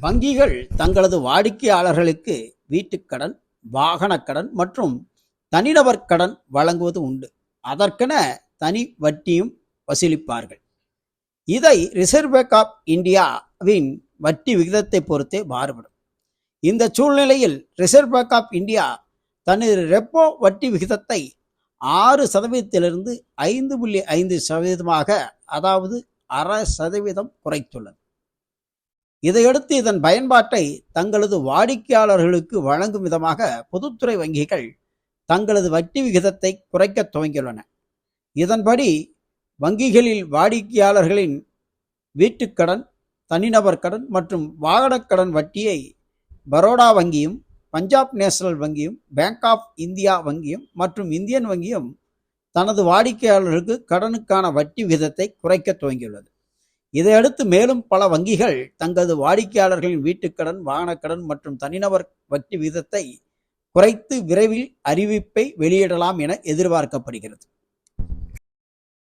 வங்கிகள் தங்களது வாடிக்கையாளர்களுக்கு வீட்டுக்கடன், வாகனக்கடன் மற்றும் தனிநபர் கடன் வழங்குவது உண்டு. அதற்கென தனி வட்டியும் வசூலிப்பார்கள். இதை ரிசர்வ் பேங்க் ஆஃப் இந்தியாவின் வட்டி விகிதத்தை பொறுத்தே மாறுபடும். இந்த சூழ்நிலையில் ரிசர்வ் பேங்க் ஆஃப் இந்தியா தனது ரெப்போ வட்டி விகிதத்தை 6% 5.5% அதாவது 0.5% குறைத்துள்ளது. இதையடுத்து இதன் பயன்பாட்டை தங்களது வாடிக்கையாளர்களுக்கு வழங்கும் விதமாக பொதுத்துறை வங்கிகள் தங்களது வட்டி விகிதத்தை குறைக்க துவங்கியுள்ளன. இதன்படி வங்கிகளில் வாடிக்கையாளர்களின் வீட்டுக்கடன், தனிநபர் கடன் மற்றும் வாகனக்கடன் வட்டியை பரோடா வங்கியும், பஞ்சாப் நேஷனல் வங்கியும், பேங்க் ஆஃப் இந்தியா வங்கியும் மற்றும் இந்தியன் வங்கியும் தனது வாடிக்கையாளர்களுக்கு கடனுக்கான வட்டி விகிதத்தை குறைக்க துவங்கியுள்ளது. இதையடுத்து மேலும் பல வங்கிகள் தங்களது வாடிக்கையாளர்களின் வீட்டுக்கடன், வாகனக்கடன் மற்றும் தனிநபர் வட்டி விகிதத்தை குறைத்து விரைவில் அறிவிப்பை வெளியிடலாம் என எதிர்பார்க்கப்படுகிறது.